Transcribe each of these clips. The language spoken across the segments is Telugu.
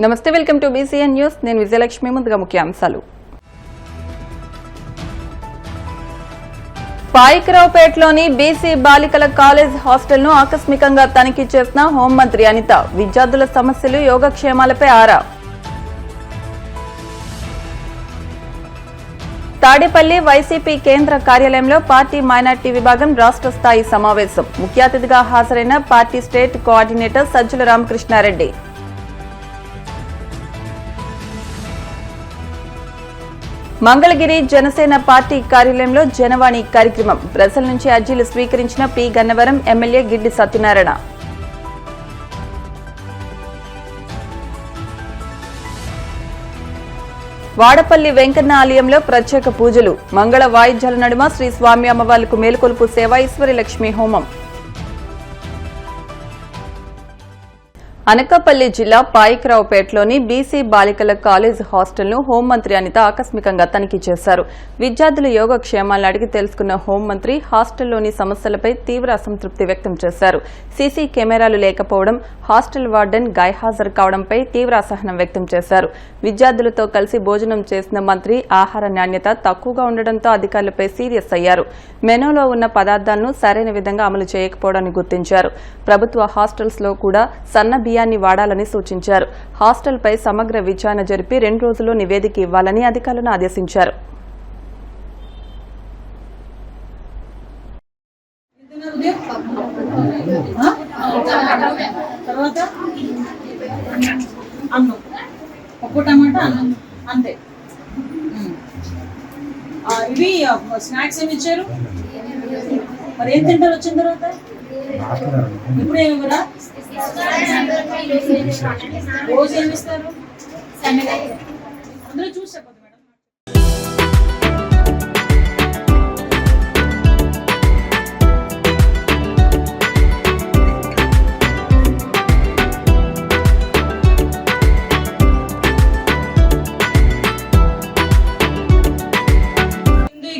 నమస్తే, వెల్కమ్ టు బీసీఎన్ న్యూస్. నేను విజయలక్ష్మి. ముందుగా ముఖ్యాంశాలు. పాయికరావుపేటలోని బీసీ బాలికల కాలేజ్ హాస్టల్ను ఆకస్మికంగా తనిఖీ చేసిన హోంమంత్రి అనిత. విద్యార్థుల సమస్యలు, యోగక్షేమాలపై ఆరా. తాడేపల్లి వైసీపీ కేంద్ర కార్యాలయంలో పార్టీ మైనార్టీ విభాగం రాష్ట్ర స్థాయి సమావేశం. ముఖ్య అతిథిగా హాజరైన party state coordinator Sajjala Ramakrishna Reddy. Mangalagiri Janasena party కార్యాలయంలో జనవాణి కార్యక్రమం. ప్రజల నుంచి అర్జీలు స్వీకరించిన పి గన్నవరం ఎమ్మెల్యే గిడ్డి సత్యనారాయణ. వాడపల్లి వెంకన్న ఆలయంలో ప్రత్యేక పూజలు. మంగళ వాయిద్యాల నడుమ శ్రీ స్వామి అమ్మవార్లకు మేలుకొలుపు సేవ, ఈశ్వరి లక్ష్మీ హోమం. అనకాపల్లి జిల్లా పాయికరావుపేటలోని బీసీ బాలికల కాలేజ్ హాస్టల్ను హోంమంత్రి అనిత ఆకస్మికంగా తనిఖీ చేశారు. విద్యార్థుల యోగక్షేమాలను అడిగి తెలుసుకున్న హోంమంత్రి హాస్టల్లోని సమస్యలపై తీవ్ర అసంతృప్తి వ్యక్తం చేశారు. సీసీ కెమెరాలు లేకపోవడం, హాస్టల్ వార్డెన్ గైహాజరు కావడంపై తీవ్ర అసహనం వ్యక్తం చేశారు. విద్యార్థులతో కలిసి భోజనం చేసిన మంత్రి ఆహార నాణ్యత తక్కువగా ఉండడంతో అధికారులపై సీరియస్ అయ్యారు. మెనూలో ఉన్న పదార్థాలను సరైన విధంగా అమలు చేయకపోవడాన్ని గుర్తించారు. ప్రభుత్వ హాస్టల్స్ లో కూడా సన్న బియ్యాన్ని వాడాలని సూచించారు. హాస్టల్పై సమగ్ర విచారణ జరిపి 2 రోజుల్లో నివేదిక ఇవ్వాలని అధికారులను ఆదేశించారు. ఇవి స్నాక్స్ ఏమి ఇచ్చారు? మరి ఏం తింటారు వచ్చిన తర్వాత? ఇప్పుడు ఏమి కూడా రోజు ఏమి ఇస్తారు? అందరూ చూసి చెప్పదు మేడం.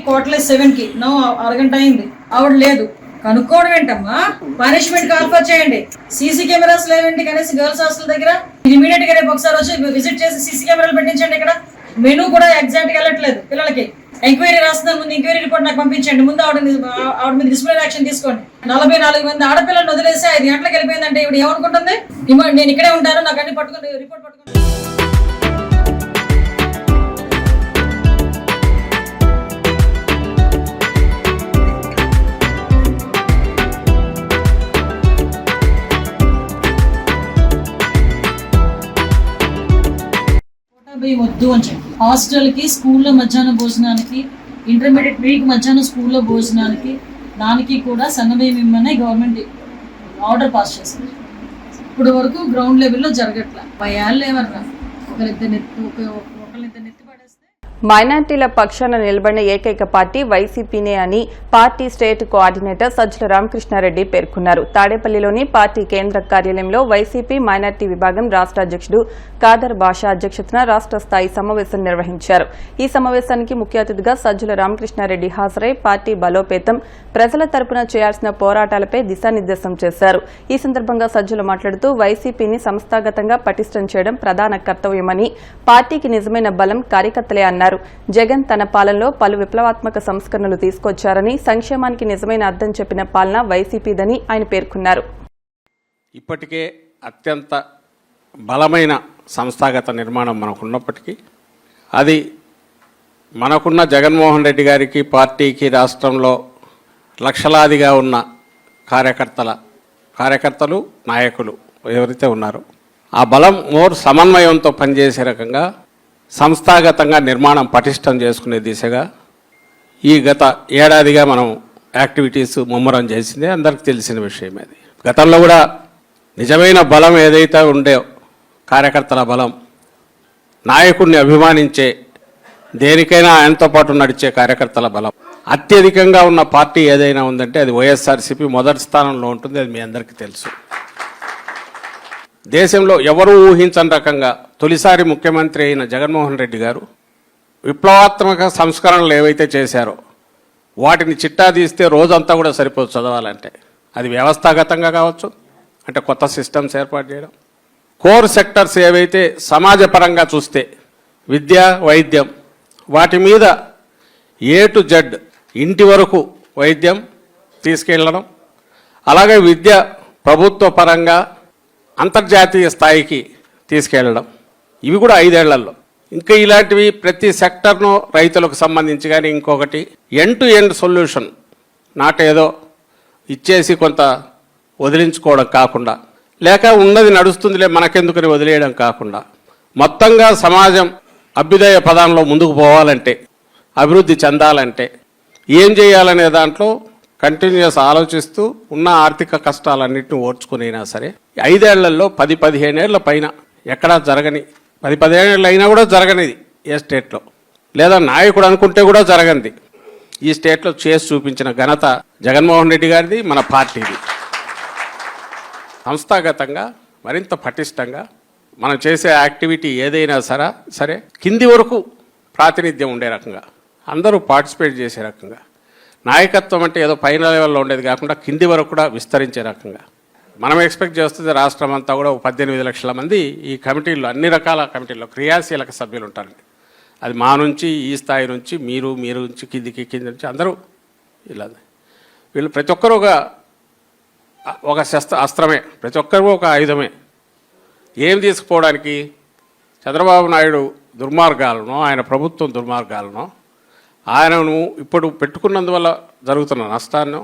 క్వార్టర్ 7కి అరగంట అయింది, ఆవిడ లేదు. కనుక్కోవడం ఏంటమ్మా? పనిష్మెంట్ కాల్ఫర్ చేయండి. సీసీ కెమెరాస్ లేవండి కనీసం గర్ల్స్ హాస్టల్ దగ్గర. ఇమీడియట్ గా రేపు ఒకసారి వచ్చి విజిట్ చేసి సీసీ కెమెరాలు పెట్టించండి. ఇక్కడ మెనూ కూడా ఎగ్జాక్ట్ గా వెళ్ళట్లేదు పిల్లలకి. ఎంక్వైరీ రాస్తున్నారు, ముందు ఎంక్వైరీ రిపోర్ట్ నాకు పంపించండి. ముందు ఆవిడ మీద డిసిప్లినరీ యాక్షన్ తీసుకోండి. 44 మంది ఆడపిల్లలను వదిలేసి 5 గంటలకు వెళ్ళిపోయిందంటే ఇవి ఏమనుకుంటుంది? నేను ఇక్కడే ఉంటాను, నాకు అన్ని పట్టుకుని రిపోర్ట్ పట్టుకుని. వద్దు అని చెప్పి హాస్టల్ కి, స్కూల్లో మధ్యాహ్న భోజనానికి, ఇంటర్మీడియట్ వీక్ మధ్యాహ్నం స్కూల్లో భోజనానికి, దానికి కూడా సన్నబియ్యం ఇమ్మని గవర్నమెంట్ ఆర్డర్ పాస్ చేసింది. ఇప్పుడు వరకు గ్రౌండ్ లెవెల్లో జరగట్లా. 5 ఏళ్ళు ఏమన్నా ఒకరిద్దరు నెత్తి పడేస్తే. మైనార్టీల పక్షాన నిలబడిన ఏకైక పార్టీ వైసీపీనే అని party state coordinator Sajjala Ramakrishna Reddy పేర్కొన్నారు. తాడేపల్లిలోని పార్టీ కేంద్ర కార్యాలయంలో వైసీపీ మైనార్టీ విభాగం రాష్ట్ర అధ్యక్షుడు ఖాదర్ బాషా అధ్యక్షతన రాష్ట్ర స్థాయి సమావేశం నిర్వహించారు. ఈ సమావేశానికి ముఖ్య అతిథిగా సజ్జల రామకృష్ణారెడ్డి హాజరై పార్టీ బలోపేతం, ప్రజల తరపున చేయాల్సిన పోరాటాలపై దిశానిర్దేశం చేశారు. ఈ సందర్భంగా సజ్జల మాట్లాడుతూ వైసీపీని సంస్థాగతంగా పటిష్టం చేయడం ప్రధాన కర్తవ్యమని, పార్టీకి నిజమైన బలం కార్యకర్తలే అన్నారు. జగన్ తన పాలనలో పలు విప్లవాత్మక సంస్కరణలు తీసుకొచ్చారని, సంక్షేమానికి నిజమైన అర్థం చెప్పిన పాలన వైసీపీదని ఆయన పేర్కొన్నారు. ఇప్పటికే అత్యంత బలమైన సంస్థాగత నిర్మాణం మనకున్నప్పటికీ అది మనకున్న జగన్మోహన్ రెడ్డి గారికి, పార్టీకి, రాష్ట్రంలో లక్షలాదిగా ఉన్న కార్యకర్తలు, నాయకులు ఎవరైతే ఉన్నారో ఆ బలం సమన్వయంతో పనిచేసే రకంగా సంస్థాగతంగా నిర్మాణం పటిష్టం చేసుకునే దిశగా ఈ గత ఏడాదిగా మనం యాక్టివిటీస్ ముమ్మరం చేసింది అందరికి తెలిసిన విషయం. అది గతంలో కూడా నిజమైన బలం ఏదైతే ఉండే కార్యకర్తల బలం, నాయకుడిని అభిమానించే, దేనికైనా ఆయనతో పాటు నడిచే కార్యకర్తల బలం అత్యధికంగా ఉన్న పార్టీ ఏదైనా ఉందంటే అది వైఎస్ఆర్సీపీ మొదటి స్థానంలో ఉంటుంది. అది మీ అందరికీ తెలుసు. దేశంలో ఎవరూ ఊహించని రకంగా తొలిసారి ముఖ్యమంత్రి అయిన జగన్మోహన్ రెడ్డి గారు విప్లవాత్మక సంస్కరణలు ఏవైతే చేశారో వాటిని చిట్టా తీస్తే రోజంతా కూడా సరిపోదు చదవాలంటే. అది వ్యవస్థాగతంగా కావచ్చు, అంటే కొత్త సిస్టమ్స్ ఏర్పాటు చేయడం, కోర్ సెక్టర్స్ ఏవైతే సమాజపరంగా చూస్తే విద్య, వైద్యం, వాటి మీద A to Z ఇంటి వరకు వైద్యం తీసుకెళ్ళడం, అలాగే విద్య ప్రభుత్వ పరంగా అంతర్జాతీయ స్థాయికి తీసుకెళ్ళడం, ఇవి కూడా 5 ఏళ్లలో. ఇంకా ఇలాంటివి ప్రతి సెక్టర్ను రైతులకు సంబంధించి కానీ ఇంకొకటి end to end solution, not ఏదో ఇచ్చేసి కొంత వదిలించుకోవడం కాకుండా, లేక ఉన్నది నడుస్తుందిలే మనకెందుకని వదిలేయడం కాకుండా, మొత్తంగా సమాజం అభ్యుదయ పదంలో ముందుకు పోవాలంటే, అభివృద్ధి చెందాలంటే ఏం చేయాలనే దాంట్లో కంటిన్యూస్ ఆలోచిస్తూ ఉన్న ఆర్థిక కష్టాలన్నింటినీ ఓర్చుకునైనా సరే 5 ఏళ్లలో 10-15 ఏళ్ల పైన ఎక్కడా జరగని, 10-15 ఏళ్ళు అయినా కూడా జరగనిది ఏ స్టేట్లో, లేదా నాయకుడు అనుకుంటే కూడా జరగనిది ఈ స్టేట్లో చేసి చూపించిన ఘనత జగన్మోహన్ రెడ్డి గారిది, మన పార్టీది. సంస్థాగతంగా మరింత పటిష్టంగా మనం చేసే యాక్టివిటీ ఏదైనా సరే కింది వరకు ప్రాతినిధ్యం ఉండే రకంగా, అందరూ పార్టిసిపేట్ చేసే రకంగా, నాయకత్వం అంటే ఏదో పైన లెవెల్లో ఉండేది కాకుండా కింది వరకు కూడా విస్తరించే రకంగా మనం ఎక్స్పెక్ట్ చేస్తుంది. రాష్ట్రం అంతా కూడా 18 లక్షల మంది ఈ కమిటీల్లో, అన్ని రకాల కమిటీల్లో క్రియాశీలక సభ్యులు ఉంటారండి. అది మా నుంచి, ఈ స్థాయి నుంచి, మీరు నుంచి కింది నుంచి అందరూ ఇలా, వీళ్ళు ప్రతి ఒక్కరూ ఒక అస్త్రమే, ప్రతి ఒక్కరూ ఒక ఆయుధమే. ఏం తీసుకుపోవడానికి చంద్రబాబు నాయుడు దుర్మార్గాలను, ఆయన ప్రభుత్వం దుర్మార్గాలను, ఆయనను ఇప్పుడు పెట్టుకున్నందువల్ల జరుగుతున్న నష్టాన్ని,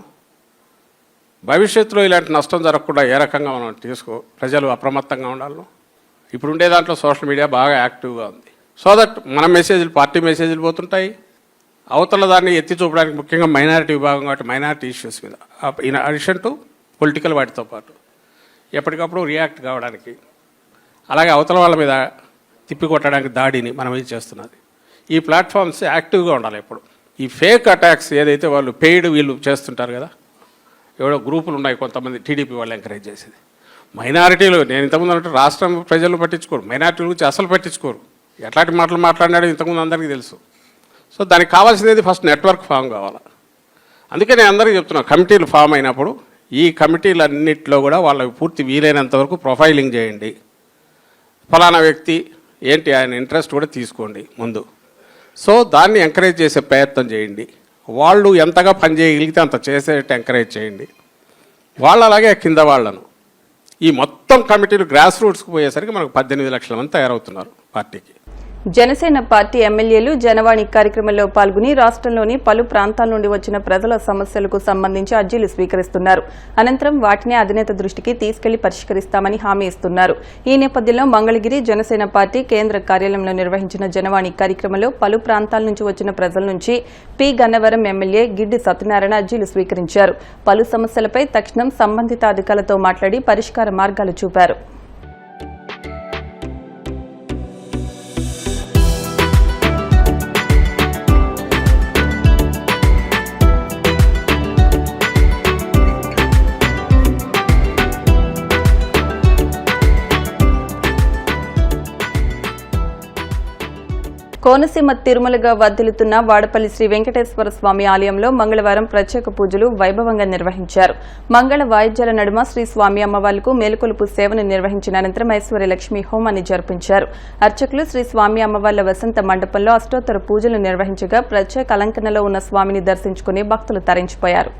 భవిష్యత్తులో ఇలాంటి నష్టం జరగకుండా ఏ రకంగా మనం ప్రజలు అప్రమత్తంగా ఉండాలను. ఇప్పుడు ఉండే దాంట్లో సోషల్ మీడియా బాగా యాక్టివ్గా ఉంది. సో దట్ మన మెసేజ్లు, పార్టీ మెసేజ్లు పోతుంటాయి, అవతల దాన్ని ఎత్తి చూపడానికి, ముఖ్యంగా మైనారిటీ విభాగం కాబట్టి మైనారిటీ ఇష్యూస్ మీద, ఇన్ అడిషన్ టు పొలిటికల్ వాటితో పాటు ఎప్పటికప్పుడు రియాక్ట్ కావడానికి, అలాగే అవతల వాళ్ళ మీద తిప్పికొట్టడానికి దాడిని మనం ఇది చేస్తున్నది. ఈ ప్లాట్ఫామ్స్ యాక్టివ్గా ఉండాలి ఎప్పుడు. ఈ ఫేక్ అటాక్స్ ఏదైతే వాళ్ళు పెయిడ్ వీళ్ళు చేస్తుంటారు కదా, ఎవడో గ్రూపులు ఉన్నాయి కొంతమంది టీడీపీ వాళ్ళు ఎంకరేజ్ చేసేది. మైనారిటీలు, నేను ఇంతకుముందు అంటే రాష్ట్రం ప్రజలు పట్టించుకోరు, మైనారిటీల గురించి అసలు పట్టించుకోరు. ఎట్లాంటి మాటలు మాట్లాడినాడో ఇంతకుముందు అందరికీ తెలుసు. సో దానికి కావాల్సింది ఫస్ట్ నెట్వర్క్ ఫామ్ కావాలి. అందుకే నేను అందరికీ చెప్తున్నాను, కమిటీలు ఫామ్ అయినప్పుడు ఈ కమిటీలన్నింటిలో కూడా వాళ్ళకి పూర్తి వీలైనంత వరకు ప్రొఫైలింగ్ చేయండి. ఫలానా వ్యక్తి ఏంటి, ఆయన ఇంట్రెస్ట్ కూడా తీసుకోండి ముందు. సో దాన్ని ఎంకరేజ్ చేసే ప్రయత్నం చేయండి. వాళ్ళు ఎంతగా పనిచేయగలిగితే అంత చేసేటట్టు ఎంకరేజ్ చేయండి. వాళ్ళు అలాగే కింద వాళ్ళను, ఈ మొత్తం కమిటీలు గ్రాస్ రూట్స్కి పోయేసరికి మనకు 18 లక్షల మంది తయారవుతున్నారు పార్టీకి. జనసేన పార్టీ ఎమ్మెల్యేలు జనవాణి కార్యక్రమంలో పాల్గొని రాష్ట్రంలోని పలు ప్రాంతాల నుండి వచ్చిన ప్రజల సమస్యలకు సంబంధించి అర్జీలు స్వీకరిస్తున్నారు. అనంతరం వాటిని అధినేత దృష్టికి తీసుకెళ్లి పరిష్కరిస్తామని హామీ ఇస్తున్నారు. ఈ నేపథ్యంలో మంగళగిరి జనసేన పార్టీ కేంద్ర కార్యాలయంలో నిర్వహించిన జనవాణి కార్యక్రమంలో పలు ప్రాంతాల నుంచి వచ్చిన ప్రజల నుంచి పి గన్నవరం ఎమ్మెల్యే గిడ్డి సత్యనారాయణ అర్జీలు స్వీకరించారు. పలు సమస్యలపై తక్షణం సంబంధిత అధికారులతో మాట్లాడి పరిష్కార మార్గాలు చూపారు. కోనసీమ తిరుమలగా వర్ధిల్లుతున్న వాడపల్లి శ్రీ వెంకటేశ్వర స్వామి ఆలయంలో మంగళవారం ప్రత్యేక పూజలు వైభవంగా నిర్వహించారు. మంగళ వాయిద్యాల నడుమ శ్రీ స్వామి అమ్మవార్లకు మేలుకొలుపు సేవను నిర్వహించిన అనంతరం ఐశ్వర్య లక్ష్మి హోమాన్ని జరిపించారు. అర్చకులు శ్రీ స్వామి అమ్మవార్ల వసంత మండపంలో అష్టోత్తర పూజలు నిర్వహించగా ప్రత్యేక అలంకరణలో ఉన్న స్వామిని దర్శించుకుని భక్తులు తరించిపోయారు.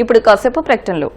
ఇప్పుడు కాసేపు ప్రకటనలు.